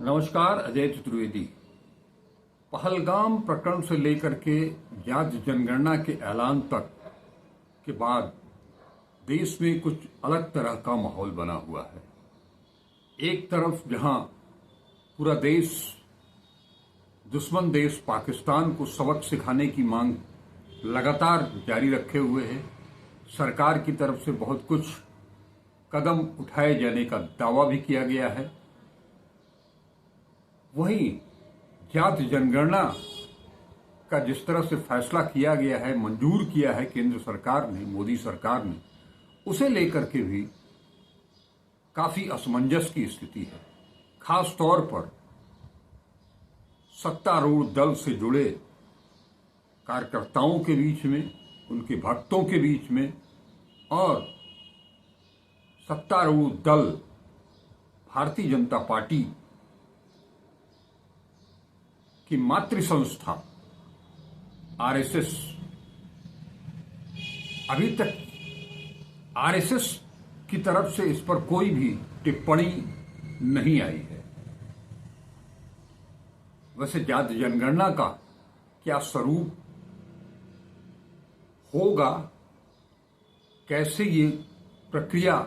नमस्कार। अजय चतुर्वेदी। पहलगाम प्रकरण से लेकर के जाति जनगणना के ऐलान तक के बाद देश में कुछ अलग तरह का माहौल बना हुआ है। एक तरफ जहां पूरा देश दुश्मन देश पाकिस्तान को सबक सिखाने की मांग लगातार जारी रखे हुए है, सरकार की तरफ से बहुत कुछ कदम उठाए जाने का दावा भी किया गया है। वहीं जाति जनगणना का जिस तरह से फैसला किया गया है, मंजूर किया है केंद्र सरकार ने, मोदी सरकार ने, उसे लेकर के भी काफी असमंजस की स्थिति है। खास तौर पर सत्तारूढ़ दल से जुड़े कार्यकर्ताओं के बीच में, उनके भक्तों के बीच में और सत्तारूढ़ दल भारतीय जनता पार्टी की मातृ संस्था आरएसएस, अभी तक आरएसएस की तरफ से इस पर कोई भी टिप्पणी नहीं आई है। वैसे जाति जनगणना का क्या स्वरूप होगा, कैसे ये प्रक्रिया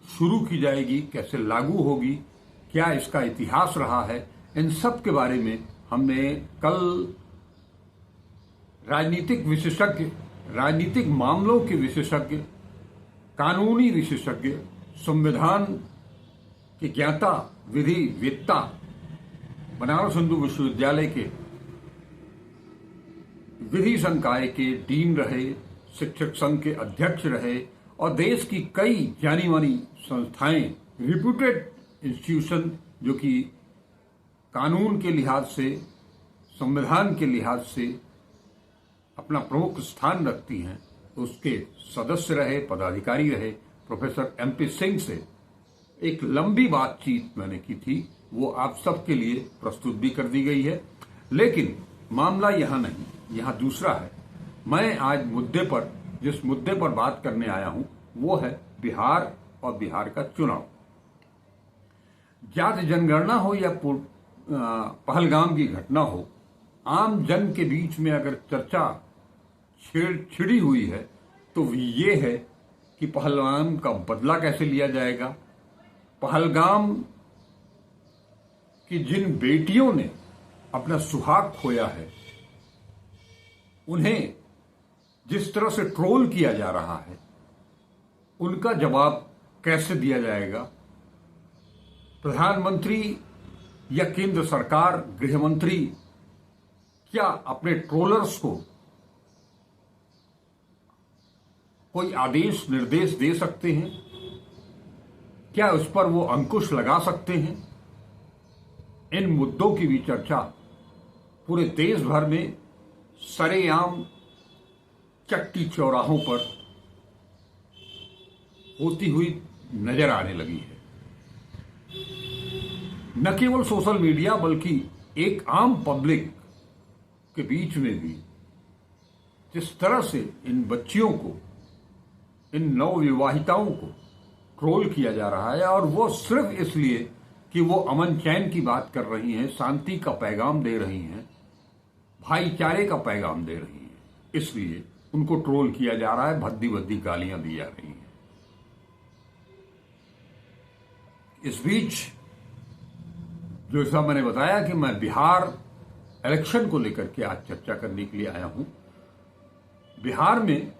शुरू की जाएगी, कैसे लागू होगी, क्या इसका इतिहास रहा है, इन सब के बारे में हमने कल राजनीतिक विशेषज्ञ, राजनीतिक मामलों के विशेषज्ञ, कानूनी विशेषज्ञ, संविधान के ज्ञाता, विधि वेत्ता, बनारस हिंदू विश्वविद्यालय के विधि संकाय के डीन रहे, शिक्षक संघ के अध्यक्ष रहे और देश की कई जानी मानी संस्थाएं, रिप्यूटेड इंस्टीट्यूशन जो कि कानून के लिहाज से, संविधान के लिहाज से अपना प्रमुख स्थान रखती हैं, उसके सदस्य रहे, पदाधिकारी रहे, प्रोफेसर एमपी सिंह से एक लंबी बातचीत मैंने की थी। वो आप सबके लिए प्रस्तुत भी कर दी गई है। लेकिन मामला यहां नहीं, यहां दूसरा है। मैं आज जिस मुद्दे पर बात करने आया हूं वो है बिहार और बिहार का चुनाव। जाति जनगणना हो या पहलगाम की घटना हो, आम जन के बीच में अगर चर्चा छिड़ी हुई है तो ये है कि पहलगाम का बदला कैसे लिया जाएगा। पहलगाम की जिन बेटियों ने अपना सुहाग खोया है, उन्हें जिस तरह से ट्रोल किया जा रहा है, उनका जवाब कैसे दिया जाएगा। प्रधानमंत्री या केंद्र सरकार, गृह मंत्री क्या अपने ट्रोलर्स को कोई आदेश निर्देश दे सकते हैं? क्या उस पर वो अंकुश लगा सकते हैं? इन मुद्दों की भी चर्चा पूरे देश भर में सरेआम चट्टी चौराहों पर होती हुई नजर आने लगी है। न केवल सोशल मीडिया बल्कि एक आम पब्लिक के बीच में भी जिस तरह से इन बच्चियों को, इन नवविवाहिताओं को ट्रोल किया जा रहा है, और वो सिर्फ इसलिए कि वो अमन चैन की बात कर रही हैं, शांति का पैगाम दे रही हैं, भाईचारे का पैगाम दे रही हैं, इसलिए उनको ट्रोल किया जा रहा है, भद्दी भद्दी गालियां दी जा रही हैं। इस बीच जैसा मैंने बताया कि मैं बिहार इलेक्शन को लेकर के आज चर्चा करने के लिए आया हूं। बिहार में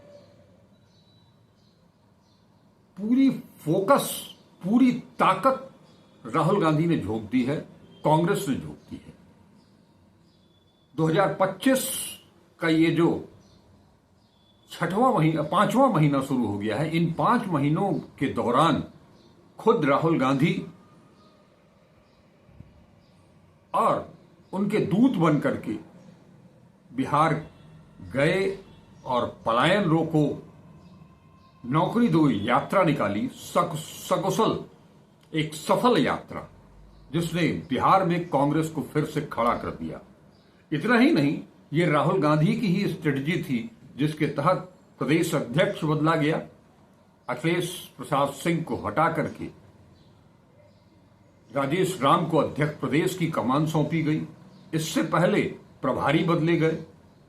पूरी फोकस, पूरी ताकत राहुल गांधी ने झोंक दी है, कांग्रेस ने झोंक दी है। 2025 का ये जो 5वां महीना शुरू हो गया है, इन 5 महीनों के दौरान खुद राहुल गांधी और उनके दूत बन करके बिहार गए और पलायन रोको, नौकरी दो यात्रा निकाली, सकुशल एक सफल यात्रा जिसने बिहार में कांग्रेस को फिर से खड़ा कर दिया। इतना ही नहीं, ये राहुल गांधी की ही स्ट्रेटजी थी जिसके तहत प्रदेश अध्यक्ष बदला गया। अखिलेश प्रसाद सिंह को हटा करके राजेश राम को अध्यक्ष प्रदेश की कमान सौंपी गई। इससे पहले प्रभारी बदले गए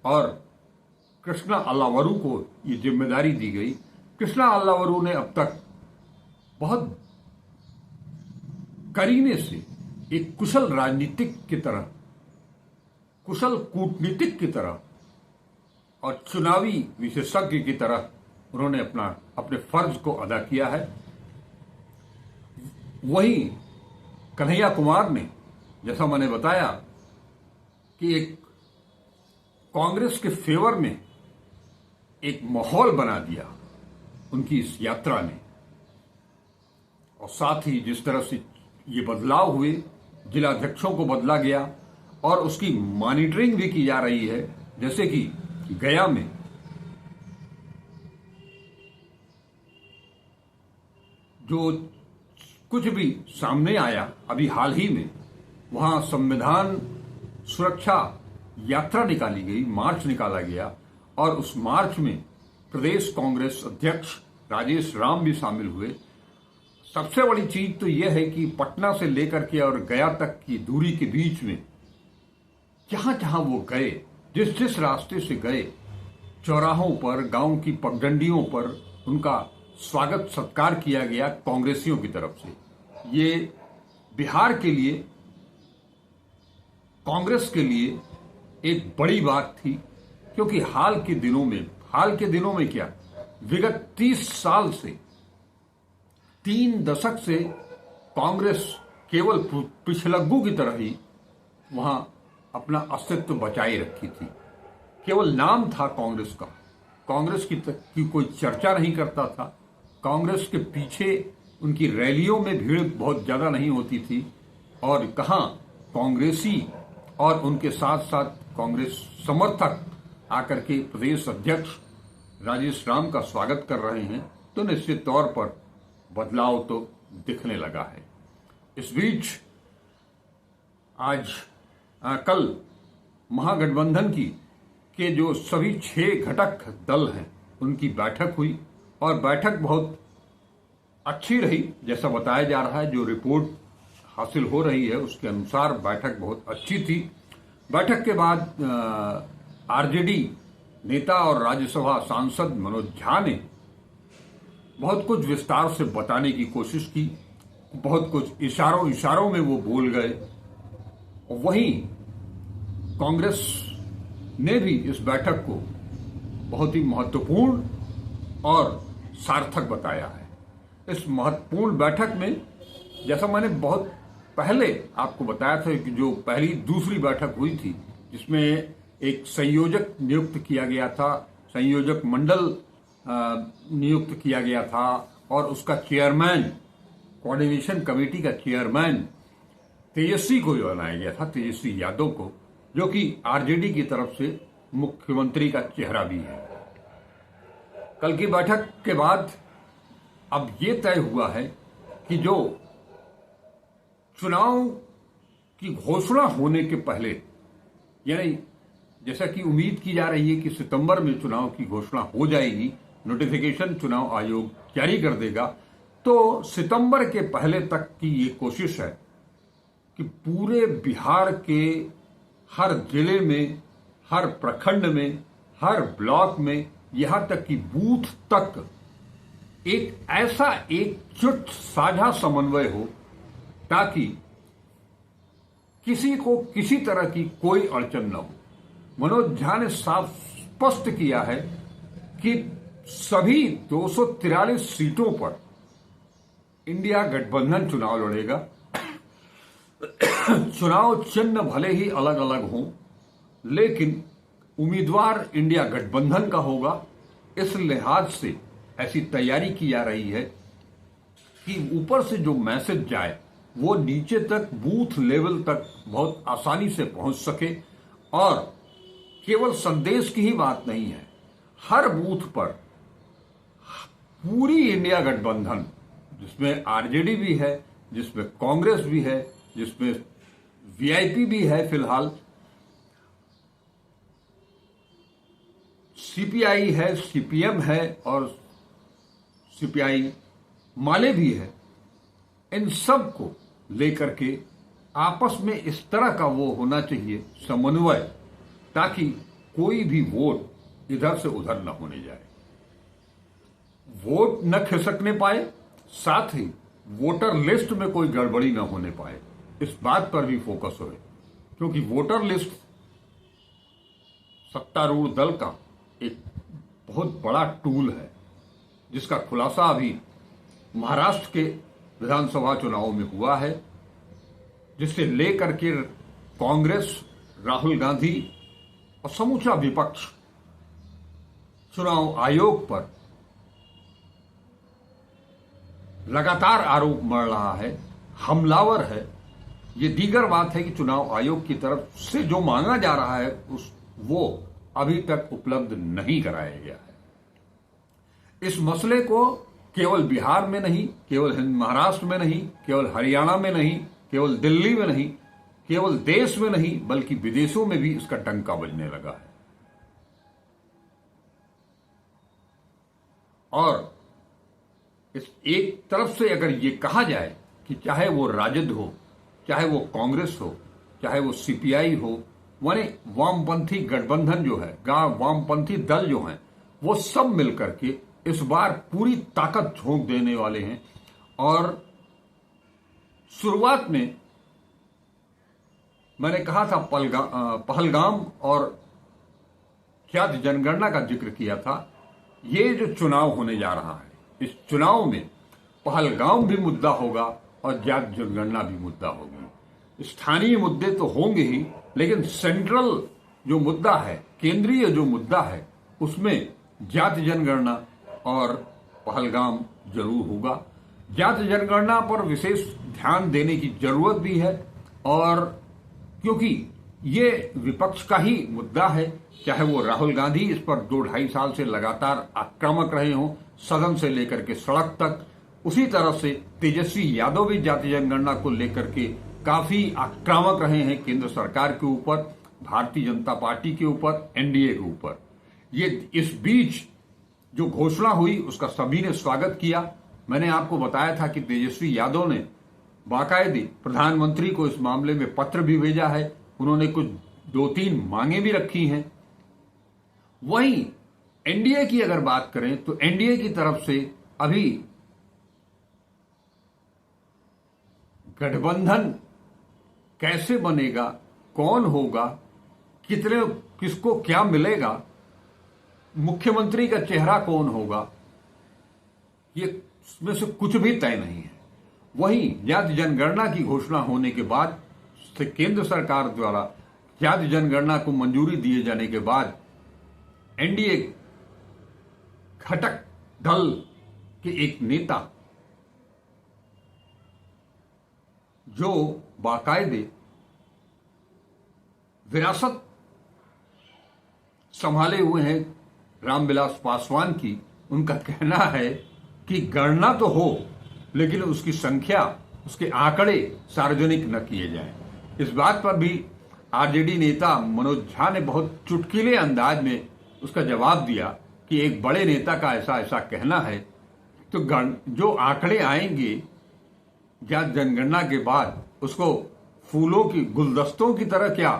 और कृष्णा अल्लावरू को ये जिम्मेदारी दी गई। कृष्णा अल्लावरू ने अब तक बहुत करीने से एक कुशल राजनीतिक की तरह, कुशल कूटनीतिक की तरह और चुनावी विशेषज्ञ की तरह उन्होंने अपने फर्ज को अदा किया है। वहीं कन्हैया कुमार ने, जैसा मैंने बताया, कि एक कांग्रेस के फेवर में एक माहौल बना दिया उनकी इस यात्रा ने। और साथ ही जिस तरह से ये बदलाव हुए, जिलाध्यक्षों को बदला गया और उसकी मॉनिटरिंग भी की जा रही है। जैसे कि गया में जो कुछ भी सामने आया अभी हाल ही में, वहां संविधान सुरक्षा यात्रा निकाली गई, मार्च निकाला गया और उस मार्च में प्रदेश कांग्रेस अध्यक्ष राजेश राम भी शामिल हुए। सबसे बड़ी चीज तो यह है कि पटना से लेकर के और गया तक की दूरी के बीच में जहां जहां वो गए, जिस जिस रास्ते से गए, चौराहों पर, गांव की पगडंडियों पर उनका स्वागत सत्कार किया गया कांग्रेसियों की तरफ से। ये बिहार के लिए, कांग्रेस के लिए एक बड़ी बात थी, क्योंकि हाल के दिनों में क्या, विगत 30 साल से, 3 दशक से कांग्रेस केवल पिछलग्गू की तरह ही वहां अपना अस्तित्व बचाए रखी थी। केवल नाम था कांग्रेस का, कांग्रेस की कोई चर्चा नहीं करता था। कांग्रेस के पीछे उनकी रैलियों में भीड़ बहुत ज्यादा नहीं होती थी और कहां कांग्रेसी और उनके साथ साथ कांग्रेस समर्थक आकर के प्रदेश अध्यक्ष राजेश राम का स्वागत कर रहे हैं, तो निश्चित तौर पर बदलाव तो दिखने लगा है। इस बीच कल महागठबंधन के जो सभी 6 घटक दल हैं उनकी बैठक हुई और बैठक बहुत अच्छी रही। जैसा बताया जा रहा है, जो रिपोर्ट हासिल हो रही है उसके अनुसार बैठक बहुत अच्छी थी। बैठक के बाद आरजेडी नेता और राज्यसभा सांसद मनोज झा ने बहुत कुछ विस्तार से बताने की कोशिश की, बहुत कुछ इशारों में वो बोल गए। और वहीं कांग्रेस ने भी इस बैठक को बहुत ही महत्वपूर्ण और सार्थक बताया है। इस महत्वपूर्ण बैठक में, जैसा मैंने बहुत पहले आपको बताया था कि जो पहली दूसरी बैठक हुई थी, जिसमें एक संयोजक नियुक्त किया गया था, संयोजक मंडल नियुक्त किया गया था और उसका चेयरमैन, कोऑर्डिनेशन कमेटी का चेयरमैन तेजस्वी को बनाया गया था, तेजस्वी यादव को, जो कि आरजेडी की तरफ से मुख्यमंत्री का चेहरा भी है। कल की बैठक के बाद अब ये तय हुआ है कि जो चुनाव की घोषणा होने के पहले, यानी जैसा कि उम्मीद की जा रही है कि सितंबर में चुनाव की घोषणा हो जाएगी, नोटिफिकेशन चुनाव आयोग जारी कर देगा, तो सितंबर के पहले तक की ये कोशिश है कि पूरे बिहार के हर जिले में, हर प्रखंड में, हर ब्लॉक में, यहां तक कि बूथ तक एक ऐसा एकजुट साझा समन्वय हो ताकि किसी को किसी तरह की कोई अड़चन न हो। मनोज झा ने साफ स्पष्ट किया है कि सभी 243 सीटों पर इंडिया गठबंधन चुनाव लड़ेगा। चुनाव चिन्ह भले ही अलग अलग हों, लेकिन उम्मीदवार इंडिया गठबंधन का होगा। इस लिहाज से ऐसी तैयारी की जा रही है कि ऊपर से जो मैसेज जाए वो नीचे तक, बूथ लेवल तक बहुत आसानी से पहुंच सके। और केवल संदेश की ही बात नहीं है, हर बूथ पर पूरी इंडिया गठबंधन, जिसमें आरजेडी भी है, जिसमें कांग्रेस भी है, जिसमें वीआईपी भी है, फिलहाल सीपीआई है, सीपीएम है और सीपीआई माले भी है। इन सब को लेकर के आपस में इस तरह का वो होना चाहिए समन्वय, ताकि कोई भी वोट इधर से उधर न होने जाए, वोट न खिसकने पाए, साथ ही वोटर लिस्ट में कोई गड़बड़ी न होने पाए, इस बात पर भी फोकस हो। क्योंकि वोटर लिस्ट सत्तारूढ़ दल का एक बहुत बड़ा टूल है, जिसका खुलासा अभी महाराष्ट्र के विधानसभा चुनाव में हुआ है, जिससे लेकर के कांग्रेस, राहुल गांधी और समूचा विपक्ष चुनाव आयोग पर लगातार आरोप मढ़ रहा है, हमलावर है। ये दीगर बात है कि चुनाव आयोग की तरफ से जो मांगा जा रहा है वो अभी तक उपलब्ध नहीं कराया गया है। इस मसले को केवल बिहार में नहीं, केवल महाराष्ट्र में नहीं, केवल हरियाणा में नहीं, केवल दिल्ली में नहीं, केवल देश में नहीं, बल्कि विदेशों में भी इसका डंका बजने लगा है। और इस एक तरफ से अगर ये कहा जाए कि चाहे वो राजद हो, चाहे वो कांग्रेस हो, चाहे वो सीपीआई हो, माने वामपंथी गठबंधन जो है, वामपंथी दल जो हैं, वो सब मिलकर के इस बार पूरी ताकत झोंक देने वाले हैं। और शुरुआत में मैंने कहा था पहलगाम और जाति जनगणना का जिक्र किया था। ये जो चुनाव होने जा रहा है, इस चुनाव में पहलगाम भी मुद्दा होगा और जाति जनगणना भी मुद्दा होगी। स्थानीय मुद्दे तो होंगे ही, लेकिन सेंट्रल जो मुद्दा है, केंद्रीय जो मुद्दा है, उसमें जाति जनगणना और पहलगाम जरूर होगा। जाति जनगणना पर विशेष ध्यान देने की जरूरत भी है, और क्योंकि ये विपक्ष का ही मुद्दा है, चाहे वो राहुल गांधी इस पर 2-2.5 साल से लगातार आक्रामक रहे हों, सदन से लेकर के सड़क तक, उसी तरह से तेजस्वी यादव भी जाति जनगणना को लेकर के काफी आक्रामक रहे हैं केंद्र सरकार के ऊपर, भारतीय जनता पार्टी के ऊपर, एनडीए के ऊपर। ये इस बीच जो घोषणा हुई उसका सभी ने स्वागत किया। मैंने आपको बताया था कि तेजस्वी यादव ने बाकायदे प्रधानमंत्री को इस मामले में पत्र भी भेजा है, उन्होंने कुछ 2-3 मांगे भी रखी हैं। वहीं एनडीए की अगर बात करें तो एनडीए की तरफ से अभी गठबंधन कैसे बनेगा, कौन होगा, किसको क्या मिलेगा, मुख्यमंत्री का चेहरा कौन होगा, ये इसमें से कुछ भी तय नहीं है। वहीं जाति जनगणना की घोषणा होने के बाद, केंद्र सरकार द्वारा जाति जनगणना को मंजूरी दिए जाने के बाद, एनडीए घटक दल के एक नेता जो बाकायदे विरासत संभाले हुए हैं रामविलास पासवान की, उनका कहना है कि गणना तो हो, लेकिन उसकी संख्या, उसके आंकड़े सार्वजनिक न किए जाएं। इस बात पर भी आरजेडी नेता मनोज झा ने बहुत चुटकीले अंदाज में उसका जवाब दिया कि एक बड़े नेता का ऐसा ऐसा कहना है, तो जो आंकड़े आएंगे जाति जनगणना के बाद, उसको फूलों की गुलदस्तों की तरह क्या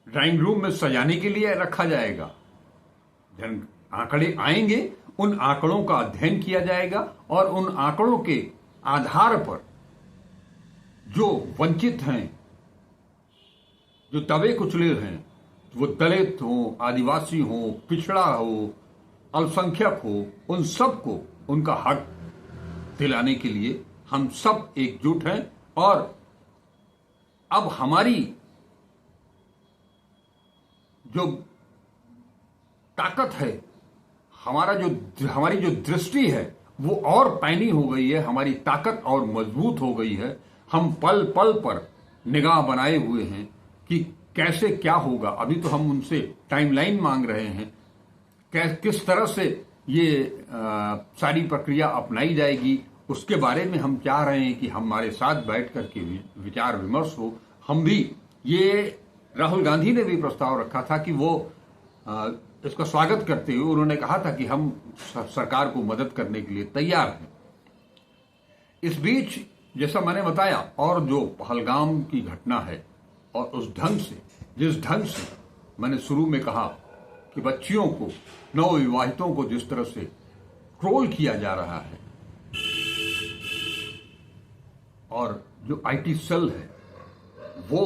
ड्राइंग रूम में सजाने के लिए रखा जाएगा। आंकड़े आएंगे, उन आंकड़ों का अध्ययन किया जाएगा और उन आंकड़ों के आधार पर जो वंचित हैं, जो दबे कुचले हैं, वो दलित हो, आदिवासी हो, पिछड़ा हो, अल्पसंख्यक हो, उन सबको उनका हक दिलाने के लिए हम सब एकजुट हैं। और अब हमारी जो ताकत है, हमारी जो दृष्टि है, वो और पैनी हो गई है, हमारी ताकत और मजबूत हो गई है। हम पल पल पर निगाह बनाए हुए हैं कि कैसे क्या होगा। अभी तो हम उनसे टाइमलाइन मांग रहे हैं, किस तरह से ये सारी प्रक्रिया अपनाई जाएगी, उसके बारे में हम चाह रहे हैं कि हमारे साथ बैठ करके विचार विमर्श हो। हम भी, ये राहुल गांधी ने भी प्रस्ताव रखा था कि वो इसका स्वागत करते हुए उन्होंने कहा था कि हम सरकार को मदद करने के लिए तैयार हैं। इस बीच जैसा मैंने बताया, और जो पहलगाम की घटना है और उस ढंग से, जिस ढंग से मैंने शुरू में कहा कि बच्चियों को, नवविवाहितों को जिस तरह से ट्रोल किया जा रहा है, और जो आईटी सेल है वो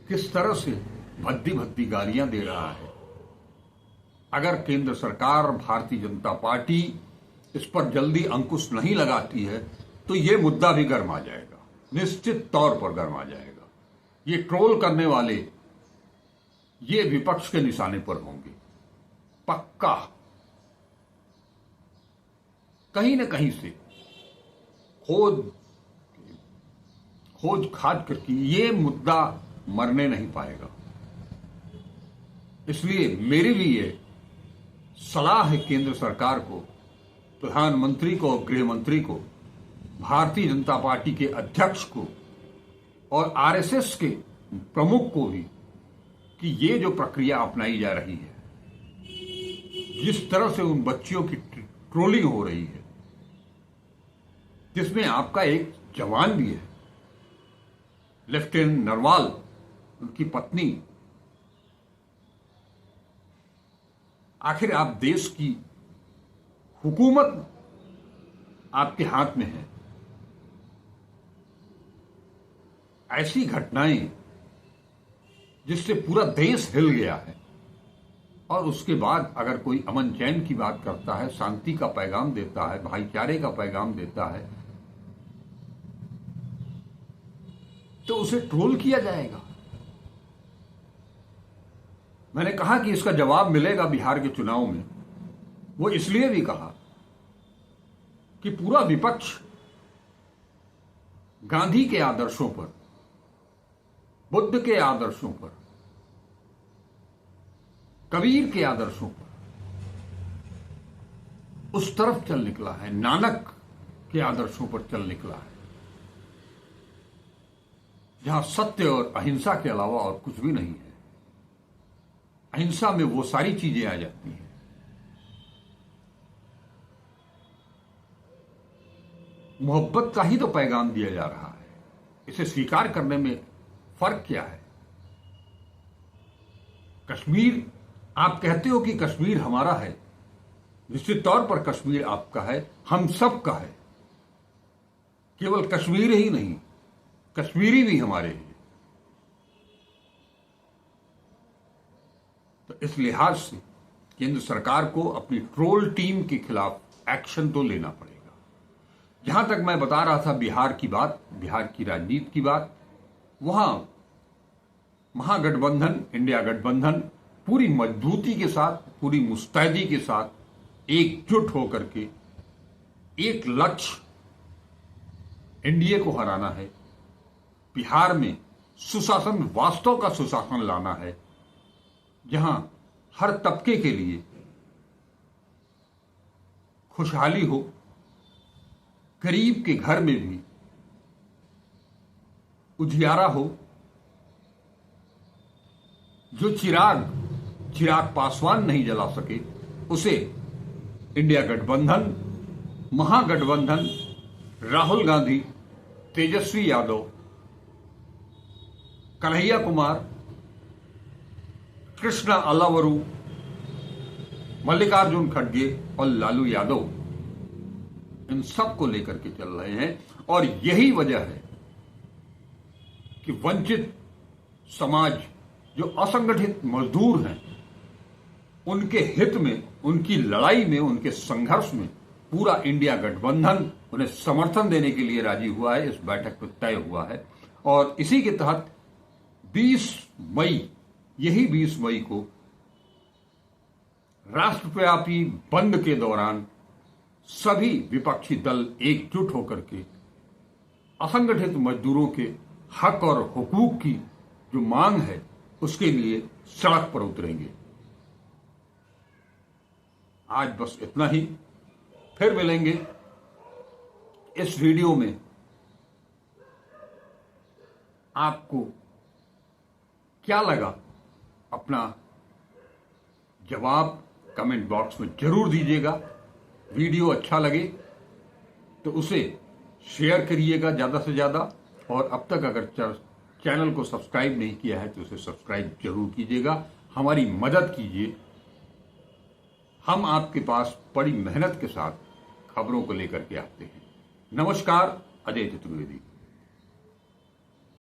किस तरह से भद्दी भद्दी गालियां दे रहा है, अगर केंद्र सरकार, भारतीय जनता पार्टी इस पर जल्दी अंकुश नहीं लगाती है तो ये मुद्दा भी गर्मा जाएगा, निश्चित तौर पर गर्मा जाएगा। ये ट्रोल करने वाले ये विपक्ष के निशाने पर होंगे पक्का। कहीं न कहीं से खोज खाद करके ये मुद्दा मरने नहीं पाएगा। इसलिए मेरी भी ये सलाह है केंद्र सरकार को, प्रधानमंत्री को, गृह मंत्री को, भारतीय जनता पार्टी के अध्यक्ष को और आरएसएस के प्रमुख को भी, कि ये जो प्रक्रिया अपनाई जा रही है, जिस तरह से उन बच्चियों की ट्रोलिंग हो रही है, जिसमें आपका एक जवान भी है, लेफ्टिनेंट नरवाल, उनकी पत्नी, आखिर आप देश की हुकूमत आपके हाथ में है। ऐसी घटनाएं जिससे पूरा देश हिल गया है, और उसके बाद अगर कोई अमन चैन की बात करता है, शांति का पैगाम देता है, भाईचारे का पैगाम देता है, तो उसे ट्रोल किया जाएगा। मैंने कहा कि इसका जवाब मिलेगा बिहार के चुनाव में। वो इसलिए भी कहा कि पूरा विपक्ष गांधी के आदर्शों पर, बुद्ध के आदर्शों पर, कबीर के आदर्शों पर उस तरफ चल निकला है, नानक के आदर्शों पर चल निकला है, जहां सत्य और अहिंसा के अलावा और कुछ भी नहीं है। अहिंसा में वो सारी चीजें आ जाती हैं। मोहब्बत का ही तो पैगाम दिया जा रहा है। इसे स्वीकार करने में फर्क क्या है? कश्मीर, आप कहते हो कि कश्मीर हमारा है, निश्चित तौर पर कश्मीर आपका है, हम सब का है। केवल कश्मीर ही नहीं, कश्मीरी भी हमारे हैं। तो इस लिहाज से केंद्र सरकार को अपनी ट्रोल टीम के खिलाफ एक्शन तो लेना पड़ेगा। जहां तक मैं बता रहा था बिहार की बात, बिहार की राजनीति की बात, वहां महागठबंधन, इंडिया गठबंधन पूरी मजबूती के साथ, पूरी मुस्तैदी के साथ एकजुट होकर के एक लक्ष्य एनडीए को हराना है। बिहार में सुशासन, वास्तव का सुशासन लाना है, जहां हर तबके के लिए खुशहाली हो, गरीब के घर में भी उजियारा हो। जो चिराग पासवान नहीं जला सके, उसे इंडिया गठबंधन, महागठबंधन, राहुल गांधी, तेजस्वी यादव, कन्हैया कुमार, कृष्णा अलावरू, मल्लिकार्जुन खड़गे और लालू यादव, इन सब को लेकर के चल रहे हैं। और यही वजह है कि वंचित समाज, जो असंगठित मजदूर हैं, उनके हित में, उनकी लड़ाई में, उनके संघर्ष में पूरा इंडिया गठबंधन उन्हें समर्थन देने के लिए राजी हुआ है। इस बैठक में तय हुआ है और इसी के तहत 20 मई, यही 20 मई को राष्ट्रव्यापी बंद के दौरान सभी विपक्षी दल एकजुट होकर के असंगठित मजदूरों के हक और हुकूक की जो मांग है, उसके लिए सड़क पर उतरेंगे। आज बस इतना ही। फिर मिलेंगे इस वीडियो में। आपको क्या लगा, अपना जवाब कमेंट बॉक्स में जरूर दीजिएगा। वीडियो अच्छा लगे तो उसे शेयर करिएगा ज़्यादा से ज़्यादा, और अब तक अगर चैनल को सब्सक्राइब नहीं किया है तो उसे सब्सक्राइब जरूर कीजिएगा, हमारी मदद कीजिए। हम आपके पास बड़ी मेहनत के साथ खबरों को लेकर के आते हैं। नमस्कार, अजय चतुर्वेदी।